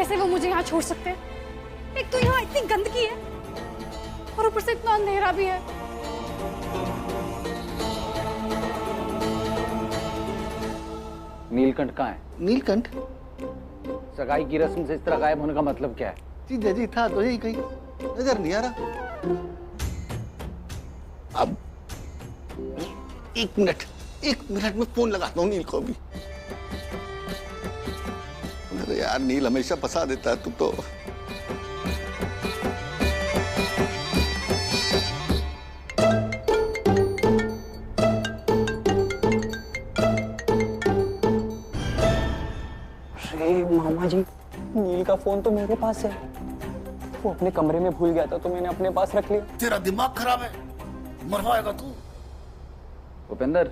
कैसे वो मुझे यहाँ छोड़ सकते हैं? एक तो यहाँ इतनी गंदगी है और ऊपर से इतना अंधेरा भी है। नीलकंठ कहाँ है? नीलकंठ? सगाई की रस्म से इस तरह गायब होने का मतलब क्या है? जी जी था तो यही कहीं, नजर नहीं आ रहा। अब एक मिनट में फोन लगाता हूँ नील को भी। अरे यार नील हमेशा फंसा देता है तू तो। मामा जी, नील का फोन तो मेरे पास है। वो अपने कमरे में भूल गया था तो मैंने अपने पास रख लिया। तेरा दिमाग खराब है, मरवाएगा तू। भूपेंद्र,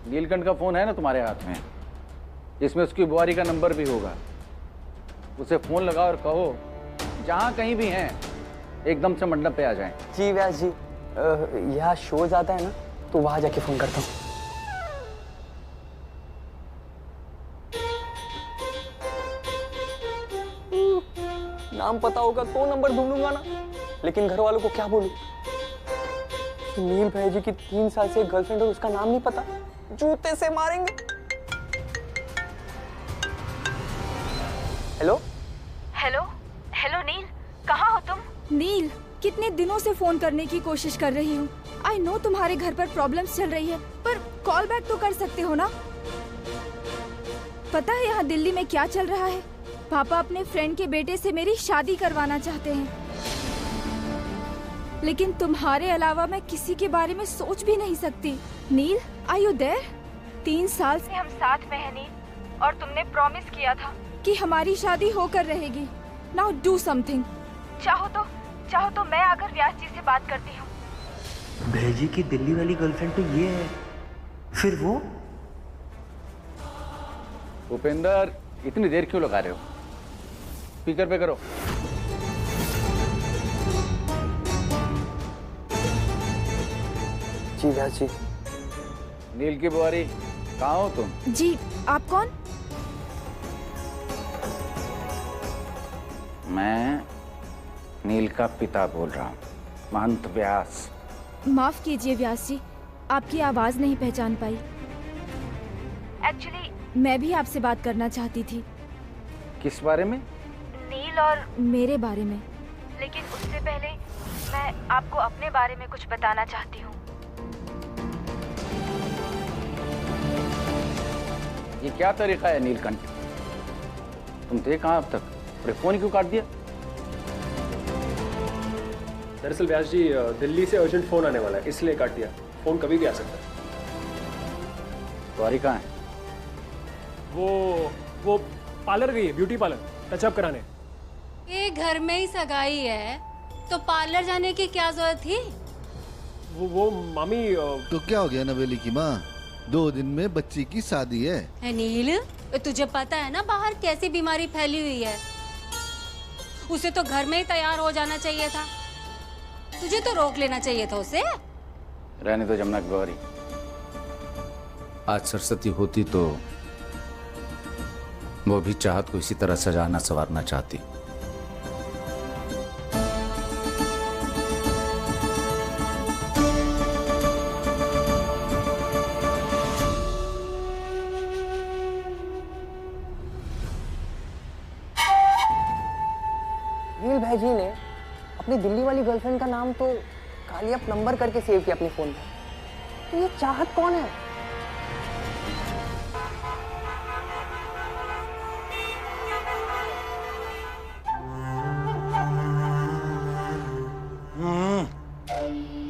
नीलकंठ का फोन है ना तुम्हारे हाथ में, इसमें उसकी बुआरी का नंबर भी होगा। उसे फोन लगाओ और कहो जहां कहीं भी हैं एकदम से मंडप पे आ जाएं। जी व्यास जी, यहाँ शो जाता है ना तो वहां जाके फोन करता हूँ। नाम पता होगा तो नंबर ढूंढूंगा ना, लेकिन घर वालों को क्या बोलूं? नील भाई जी की 3 साल से गर्लफ्रेंड और उसका नाम नहीं पता, जूते से मारेंगे। हेलो हेलो हेलो नील, कहाँ हो तुम? नील, कितने दिनों से फोन करने की कोशिश कर रही हूँ। आई नो तुम्हारे घर पर प्रॉब्लम्स चल रही है, पर कॉल बैक तो कर सकते हो ना। पता है यहाँ दिल्ली में क्या चल रहा है? पापा अपने फ्रेंड के बेटे से मेरी शादी करवाना चाहते हैं, लेकिन तुम्हारे अलावा मैं किसी के बारे में सोच भी नहीं सकती। नील, आर यू देयर? 3 साल से हम साथ में हैं नील, और तुमने प्रॉमिस किया था कि हमारी शादी होकर रहेगी। Now do something. चाहो तो मैं आकर व्यास जी से बात करती हूँ। भेजी की दिल्ली वाली गर्लफ्रेंड तो ये है, फिर वो? भूपेंद्र, इतनी देर क्यों लगा रहे हो? स्पीकर पे करो। जी व्यास जी। नील की बुआरी, कहाँ हो तुम? जी, आप कौन? मैं नील का पिता बोल रहा हूँ, महंत व्यास। माफ कीजिए व्यास जी, आपकी आवाज नहीं पहचान पाई। एक्चुअली मैं भी आपसे बात करना चाहती थी। किस बारे में? नील और मेरे बारे में। लेकिन उससे पहले मैं आपको अपने बारे में कुछ बताना चाहती हूँ। ये क्या तरीका है नीलकंठ? तुम थे कहाँ अब तक? अरे फोन क्यों काट दिया? दरअसल व्यास जी, दिल्ली से अर्जेंट फोन आने वाला है, इसलिए काट दिया। फोन कभी भी आ सकता है। बुआरी कहाँ है? वो पार्लर गई है, ब्यूटी पार्लर, टचअप कराने। ये घर में ही सगाई है तो पार्लर जाने की क्या जरूरत थी? वो मामी तो क्या हो गया नवेली की माँ, 2 दिन में बच्ची की शादी है। नील, तुझे पता है ना बाहर कैसी बीमारी फैली हुई है? उसे तो घर में ही तैयार हो जाना चाहिए था, तुझे तो रोक लेना चाहिए था उसे। रहने दो जमुना की बुआरी। आज सरस्वती होती तो वो भी चाहत को इसी तरह सजाना संवारना चाहती। नील भाई जी ने अपनी दिल्ली वाली गर्लफ्रेंड का नाम तो कालिया नंबर करके सेव किया अपने फोन में। तो ये चाहत कौन है?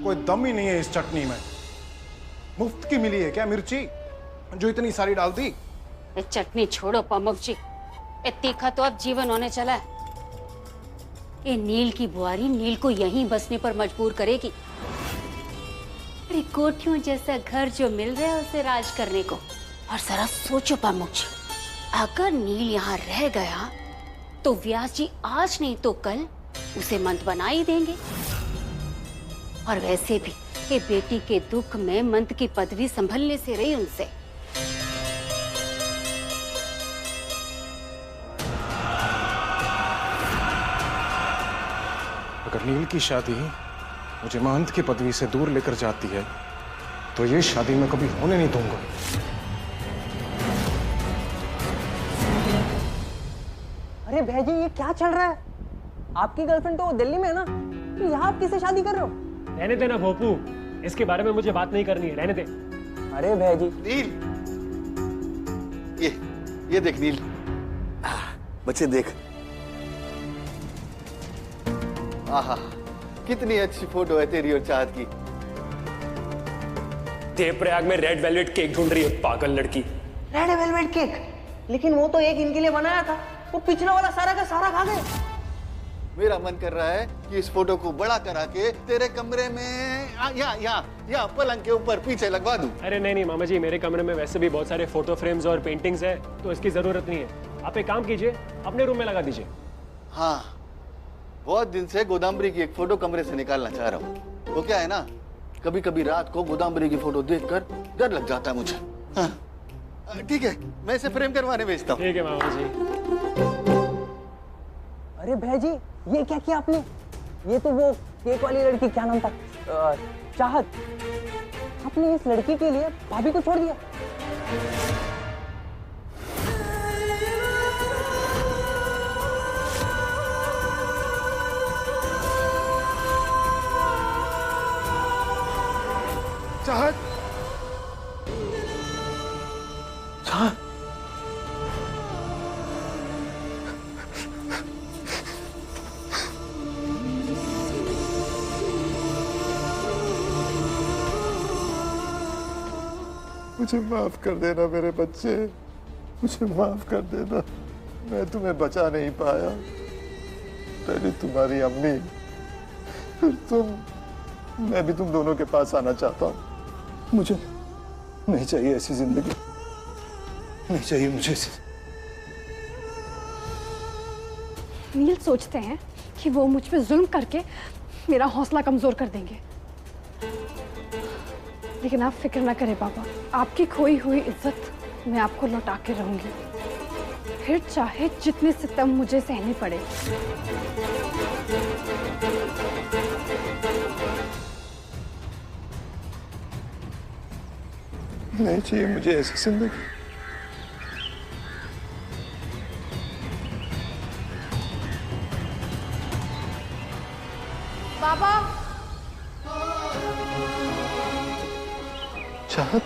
कोई दम ही नहीं है इस चटनी में। मुफ्त की मिली है क्या मिर्ची जो इतनी सारी डाल दी? ये चटनी छोड़ो प्रमुख जी, ये तीखा तो अब जीवन होने चला है। ये नील की बुआरी नील को यहीं बसने पर मजबूर करेगी। अरे कोठियों जैसा घर जो मिल रहा है उसे राज करने को। और जरा सोचो प्रमुख जी, अगर नील यहाँ रह गया तो व्यास जी आज नहीं तो कल उसे मंत बना ही देंगे। और वैसे भी ये बेटी के दुख में मंत की पदवी संभलने से रही उनसे। नील की शादी मुझे महंत की पदवी से दूर लेकर जाती है तो ये शादी मैं कभी होने नहीं दूंगा। अरे भैजी ये क्या चल रहा है? आपकी गर्लफ्रेंड तो दिल्ली में है ना, तो यहाँ आप किससे शादी कर रहे हो? रहने दे ना भोपू, इसके बारे में मुझे बात नहीं करनी है, रहने दे। अरे भैजी नील, ये देख नील, बच्चे देख, आहा कितनी अच्छी फोटो है तेरी और चाहत की। देवप्रयाग में रेड वेलवेट केक ढूंढ रही है पागल लड़की। Red velvet cake? लेकिन वो तो एक इनके लिए बनाया था, वो पिछला वाला सारा का सारा खा गए। मेरा मन कर रहा है कि इस फोटो को बड़ा करा के तेरे कमरे में यहाँ पलंग के ऊपर पीछे लगवा दूं। अरे नहीं मामा जी, मेरे कमरे में वैसे भी बहुत सारे फोटो फ्रेम्स और पेंटिंग्स है, तो इसकी जरूरत नहीं है। आप एक काम कीजिए, अपने रूम में लगा दीजिए। हाँ, बहुत दिन से गोदामरी की एक फोटो कमरे से निकालना चाह रहा हूँ। वो क्या है ना, कभी कभी रात को गोदामरी की फोटो देखकर डर लग जाता है मुझे। हाँ, ठीक है, मैं इसे फ्रेम करवाने भेजता हूँ। ठीक है मामा जी। अरे भैजी ये क्या किया आपने? ये तो वो केक वाली लड़की, क्या नाम था, चाहत, आपने इस लड़की के लिए भाभी को छोड़ दिया? चाहत, चाहत, मुझे माफ कर देना मेरे बच्चे, मुझे माफ कर देना। मैं तुम्हें बचा नहीं पाया, पहले तुम्हारी अम्मी फिर तुम। मैं भी तुम दोनों के पास आना चाहता हूँ। मुझे नहीं चाहिए ऐसी जिंदगी, नहीं चाहिए मुझे ऐसी। नील सोचते हैं कि वो मुझ पे जुल्म करके मेरा हौसला कमजोर कर देंगे, लेकिन आप फिक्र ना करें बाबा, आपकी खोई हुई इज्जत मैं आपको लौटा के रहूंगी, फिर चाहे जितने सितम मुझे सहने पड़े। नहीं चाहिए मुझे ऐसी जिंदगी। बाबा, चाहत,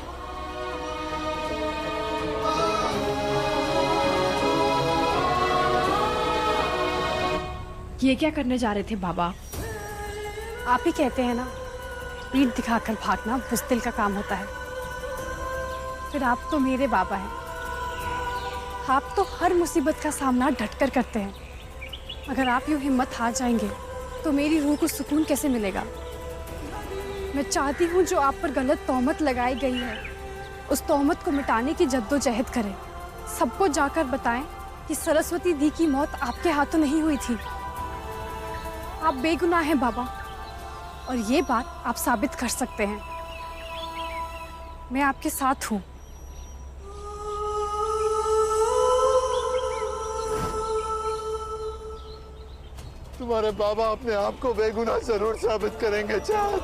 ये क्या करने जा रहे थे बाबा? आप ही कहते हैं ना, पीठ दिखाकर भागना बुज़दिल का काम होता है। फिर आप तो मेरे बाबा हैं, आप तो हर मुसीबत का सामना डटकर करते हैं। अगर आप यूँ हिम्मत हार जाएंगे तो मेरी रूह को सुकून कैसे मिलेगा? मैं चाहती हूँ जो आप पर गलत तोहमत लगाई गई है, उस तोहमत को मिटाने की जद्दोजहद करें। सबको जाकर बताएं कि सरस्वती दी की मौत आपके हाथों नहीं हुई थी। आप बेगुनाह हैं बाबा, और ये बात आप साबित कर सकते हैं। मैं आपके साथ हूँ। तुम्हारे बाबा अपने आप को बेगुनाह जरूर साबित करेंगे चाहत,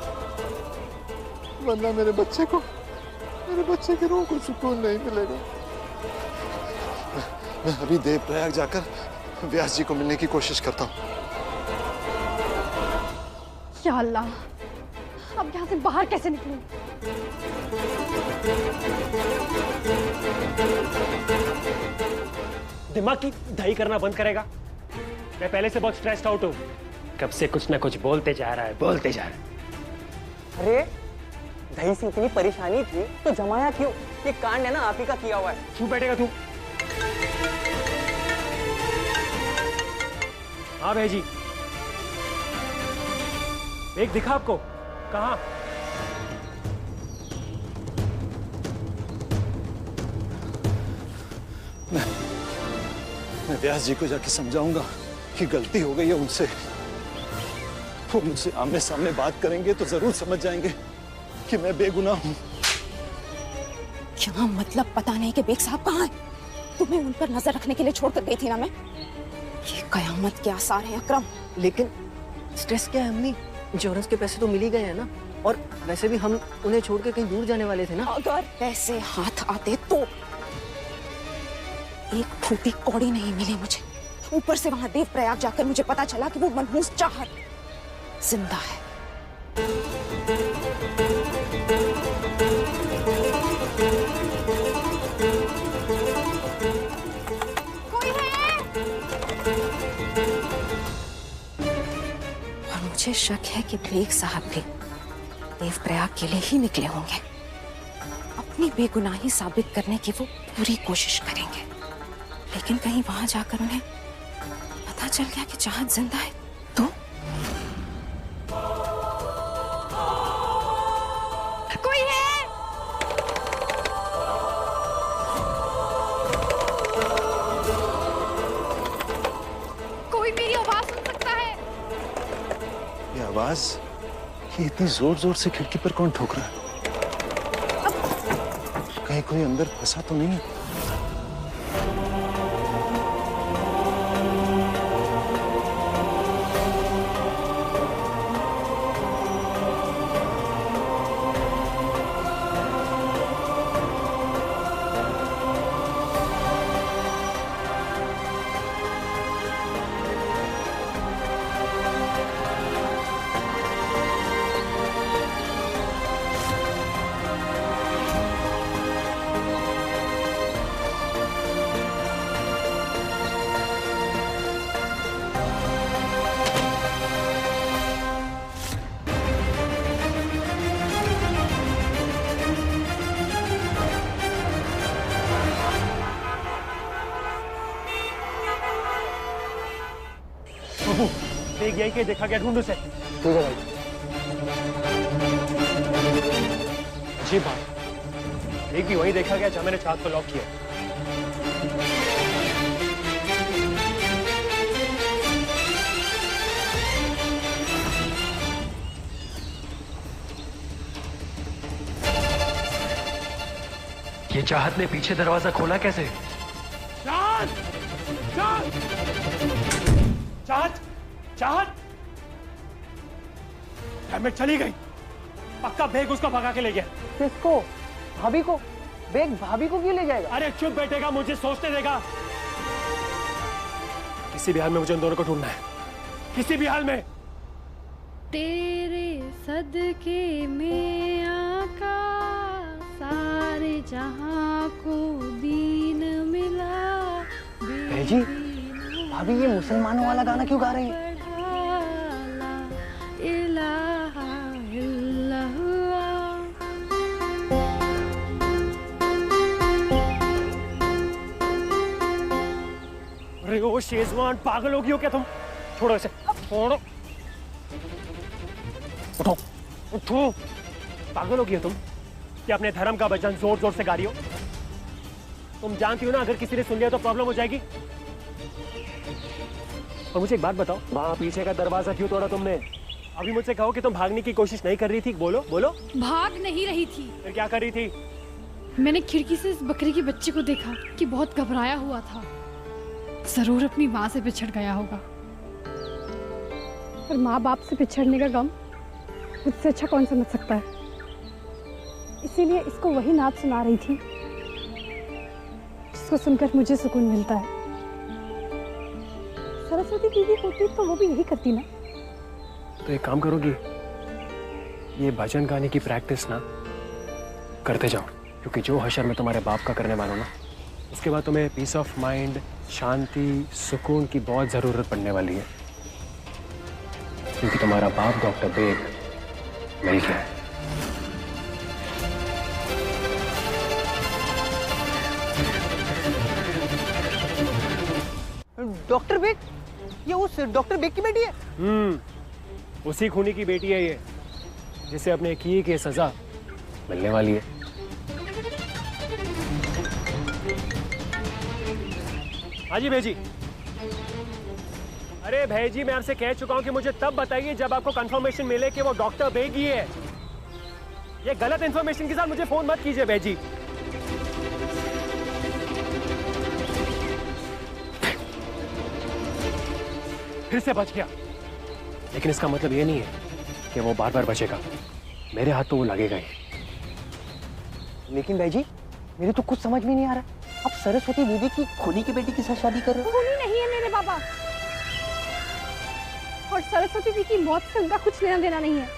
वरना मेरे बच्चे की रूह को सुकून नहीं मिलेगा। मैं अभी देवप्रयाग जाकर व्यास जी को मिलने की कोशिश करता हूँ। या अल्लाह, अब यहाँ से बाहर कैसे निकलूं? दिमाग की दही करना बंद करेगा? मैं पहले से बहुत स्ट्रेस्ड आउट हूँ, कब से कुछ ना कुछ बोलते जा रहा है। अरे दही से इतनी परेशानी थी तो जमाया क्यों? ये कांड है ना आप ही का किया हुआ है। क्यों बैठेगा तू? हाँ भाई, एक दिखा आपको? कहाँ? मैं व्यास जी को जाके समझाऊंगा कि गलती हो गई है उनसे। वो मुझसे आमने सामने बात करेंगे तो जरूर समझ जाएंगे कि मैं बेगुनाह हूँ। क्या मतलब? पता नहीं कि बेग साहब कहाँ हैं? तुम्हें उन पर नजर रखने के लिए छोड़कर गई थी ना मैं। ये कयामत के आसार हैं अकरम। स्ट्रेस क्या है अम्मी? इंश्योरेंस के पैसे तो मिल ही गए हैं ना, और वैसे भी हम उन्हें छोड़ के कहीं दूर जाने वाले थे ना। अगर पैसे हाथ आते तो एक फूटी कौड़ी नहीं मिली मुझे। ऊपर से वहां देव प्रयाग जाकर मुझे पता चला कि वो मनहूस चाहत जिंदा है। कोई है? और मुझे शक है कि बेग साहब भी देव प्रयाग के लिए ही निकले होंगे। अपनी बेगुनाही साबित करने की वो पूरी कोशिश करेंगे, लेकिन कहीं वहां जाकर उन्हें पता चल गया कि चाहत जिंदा है तो? कोई है? कोई मेरी आवाज सुन सकता है? ये आवाज, ये इतनी जोर जोर से खिड़की पर कौन ठोक रहा है? कहीं कोई अंदर फंसा तो नहीं है? देख यही के देखा गया, ढूंढो से। ठीक है भाई। जी बात, एक भी वही देखा गया जहां मैंने चाहत को लॉक किया। ये चाहत ने पीछे दरवाजा खोला कैसे? चाहत! चाहत! चाहत! चाहत! मैं चली गई। पक्का बेग उसको भगा के ले गया। किसको? भाभी को? बेग भाभी को क्यों ले जाएगा? अरे चुप बैठेगा, मुझे सोचने देगा। किसी भी हाल में मुझे उन दोनों को ढूंढना है, किसी भी हाल में। तेरे सदके में आका सारे जहां को दीन मिला। जी, भाभी ये मुसलमानों वाला गाना क्यों गा रहे हैं? अरे ओ शेजवान, पागल हो गई हो क्या तुम? छोड़ो इसे, छोड़ो। उठो, उठो। पागल हो गई हो तुम कि अपने धर्म का भजन जोर जोर से गा रही हो? तुम जानती हो ना, अगर किसी ने सुन लिया तो प्रॉब्लम हो जाएगी। और मुझे एक बात बताओ, वहां पीछे का दरवाजा क्यों तोड़ा तुमने? अभी मुझसे कहो कि तुम भागने की कोशिश नहीं कर रही थी। बोलो बोलो। भाग नहीं रही थी। फिर क्या कर रही थी? मैंने खिड़की से इस बकरी के बच्चे को देखा कि बहुत घबराया हुआ था। जरूर अपनी माँ से बिछड़ गया होगा। पर माँ बाप से बिछड़ने का गम मुझसे अच्छा कौन समझ सकता है। इसीलिए इसको वही नाच सुना रही थी जिसको सुनकर मुझे सुकून मिलता है। सरस्वती दीदी होती तो वो भी यही करती ना। तो एक काम करोगी, ये भजन गाने की प्रैक्टिस ना करते जाओ, क्योंकि जो हशर में तुम्हारे बाप का करने वाला ना, उसके बाद तुम्हें पीस ऑफ माइंड, शांति, सुकून की बहुत जरूरत पड़ने वाली है, क्योंकि तुम्हारा बाप डॉक्टर बेग मिल गया है। डॉक्टर बेग? ये उस डॉक्टर बेग की बेटी है? उसी खूनी की बेटी है ये, जिसे अपने किए की सजा मिलने वाली है। हाँ जी भेजी। अरे भेजी, मैं आपसे कह चुका हूं कि मुझे तब बताइए जब आपको कंफर्मेशन मिले कि वो डॉक्टर बेग ही है। ये गलत इंफॉर्मेशन के साथ मुझे फोन मत कीजिए भेजी। फिर से बच गया। लेकिन इसका मतलब ये नहीं है कि वो बार बार बचेगा। मेरे हाथ तो वो लगेगा ही। लेकिन भाई जी, मेरे तो कुछ समझ में नहीं आ रहा, आप सरस्वती दीदी की खूनी की बेटी के साथ शादी कर रहे हो? खूनी नहीं है मेरे बाबा, और सरस्वती दी की मौत से उनका कुछ लेना देना नहीं है,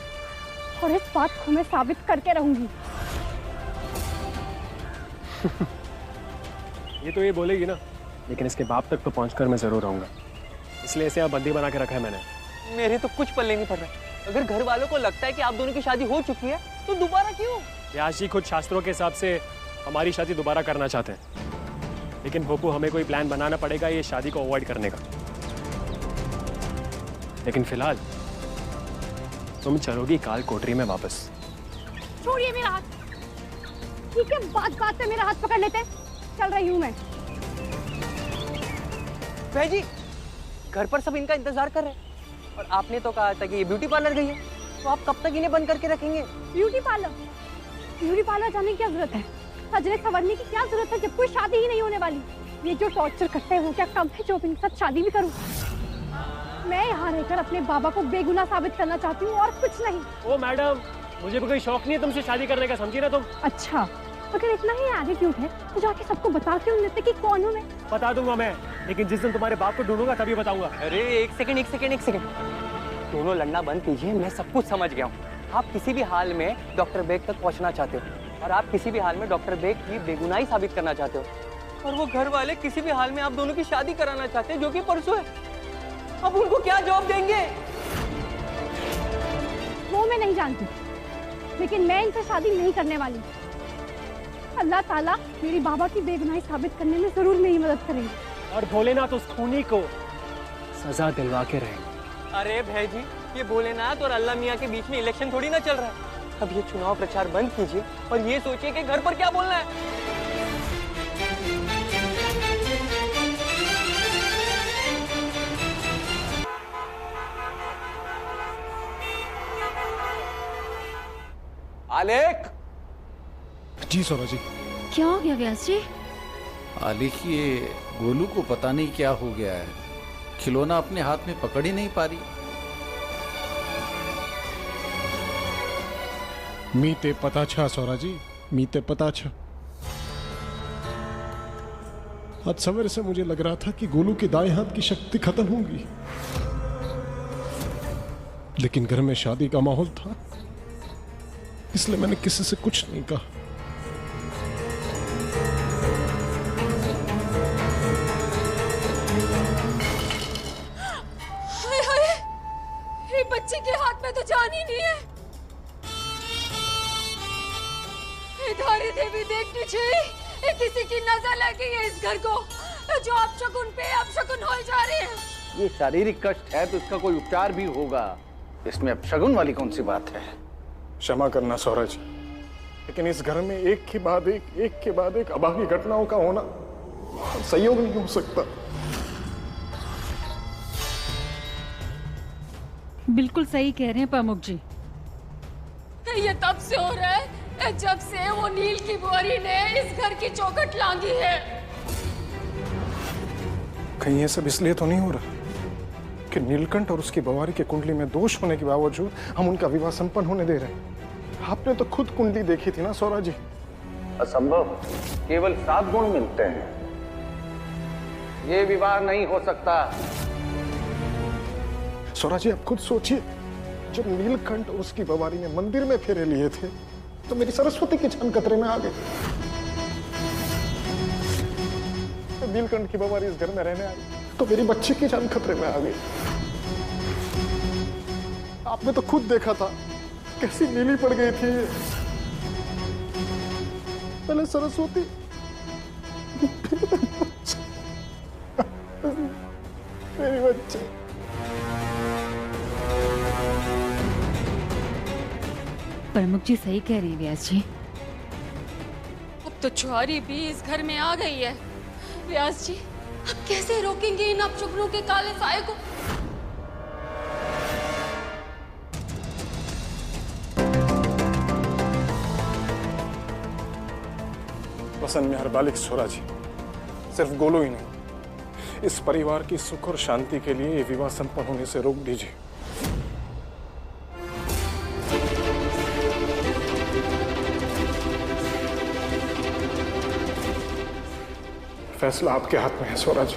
और इस बात को मैं साबित करके रहूंगी। ये तो ये बोलेगी ना, लेकिन इसके बाप तक तो पहुंचकर मैं जरूर रहूंगा, इसलिए इसे आप बंदी बना के रखा है मैंने। मेरे तो कुछ पल्ले नहीं पड़ रहा। अगर घर वालों को लगता है कि आप दोनों की शादी हो चुकी है तो दोबारा क्यों? व्यास जी खुद शास्त्रों के हिसाब से हमारी शादी दोबारा करना चाहते हैं, लेकिन भोपू हमें कोई प्लान बनाना पड़ेगा ये शादी को अवॉइड करने का। लेकिन फिलहाल तुम चलोगी काल कोठरी में वापस। छोड़िए मेरा हाथ। ठीक है, बात बात पे मेरा हाथ पकड़ लेते हैं। चल रही हूँ मैं। भाई जी, घर पर सब इनका इंतजार कर रहे हैं, और आपने तो कहा था कि ये ब्यूटी पार्लर गई है, तो आप कब तक इन्हें बंद करके रखेंगे? Beauty parlour? ब्यूटी पार्लर जाने की क्या जरूरत है? सजने संवरने की क्या जरूरत है जब कोई शादी ही नहीं होने वाली? ये जो टॉर्चर करते हो क्या कम है जो इनके साथ शादी भी करूं? मैं यहाँ रहकर अपने बाबा को बेगुनाह साबित करना चाहती हूँ और कुछ नहीं। ओ मैडम, मुझे भी कोई शौक नहीं है तुमसे शादी करने का, समझी ना तुम? अच्छा, अगर इतना ही एटीट्यूड है तो जाके सबको बता क्यों नहीं देते कि कौन हूँ मैं? बता दूंगा मैं, लेकिन जिस दिन तुम्हारे बाप को ढूंढूंगा तभी बताऊंगा। अरे एक सेकंड। दोनों लड़ना बंद कीजिए, मैं सब कुछ समझ गया हूँ। आप किसी भी हाल में डॉक्टर बेग तक पहुँचना चाहते हो, और आप किसी भी हाल में डॉक्टर बेग की बेगुनाही साबित करना चाहते हो, और वो घर वाले किसी भी हाल में आप दोनों की शादी कराना चाहते हैं, जो कि परसों है। अब उनको क्या जवाब देंगे? वो मैं नहीं जानती, लेकिन मैं इनसे शादी नहीं करने वाली। अल्लाह ताला मेरी बाबा की बेगुनाही साबित करने में जरूर मेरी मदद करेंगे, और भोलेनाथ उस खूनी को सजा दिलवा के रहेंगे। अरे भाई जी, ये भोलेनाथ और अल्लाह मियाँ के बीच में इलेक्शन थोड़ी ना चल रहा है। अब ये चुनाव प्रचार बंद कीजिए और ये सोचिए कि घर पर क्या बोलना है। आलेख। जी सौरा जी। क्या हो गया व्यास जी? आलेख, ये गोलू को पता नहीं क्या हो गया है, खिलौना अपने हाथ में पकड़ ही नहीं पा रही। मी ते पता छा सौरा जी, मी ते पता छा। आज सवेरे से मुझे लग रहा था कि गोलू के दाएं हाथ की शक्ति खत्म होगी, लेकिन घर में शादी का माहौल था, इसलिए मैंने किसी से कुछ नहीं कहा। बच्चे के हाथ में तो जान ही नहीं है। धारी देवी देखनी चाहिए, किसी की नजर लगी है इस घर को, जो अपशकुन पे अपशकुन हो जा रहे हैं। ये शारीरिक कष्ट है तो इसका कोई उपचार भी होगा, इसमें अपशगुन वाली कौन सी बात है? क्षमा करना सौरा जी, लेकिन इस घर में एक के बाद एक अभागी घटनाओं का होना संयोग नहीं हो सकता। बिल्कुल सही कह रहे हैं प्रमुख जी। ये तब से हो रहा है जब से वो नील की बुआरी ने इस घर की चौखट लांगी है। कहीं ये सब इसलिए तो नहीं हो रहा कि नीलकंठ और उसकी बवारी के कुंडली में दोष होने के बावजूद हम उनका विवाह संपन्न होने दे रहे हैं? आपने तो खुद कुंडली देखी थी ना सौरा जी। असंभव, केवल 7 गुण मिलते हैं, ये विवाह नहीं हो सकता। सौरा जी, आप खुद सोचिए, जब नीलकंठ और उसकी बवारी ने मंदिर में फेरे लिए थे तो मेरी सरस्वती की जान खतरे में आ गई। नीलकंठ की बवारी इस घर में रहने आई तो मेरी बच्ची की जान खतरे में आ गई। आपने तो खुद देखा था कैसी नीली पड़ गई थी। पहले सरस्वती, मेरी बच्ची। प्रमुख जी सही कह रहे हैं व्यास जी। अब तो छुआरी भी इस घर में आ गई है। व्यास जी, अब कैसे रोकेंगे इन अपशकुनों के काले साए को? वसन में हर बालिक सौरा जी, सिर्फ गोलू ही नहीं, इस परिवार की सुख और शांति के लिए ये विवाह संपन्न होने से रोक दीजिए। फैसला आपके हाथ में है स्वरा जी।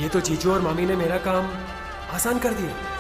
ये तो जीजू और मामी ने मेरा काम आसान कर दिया।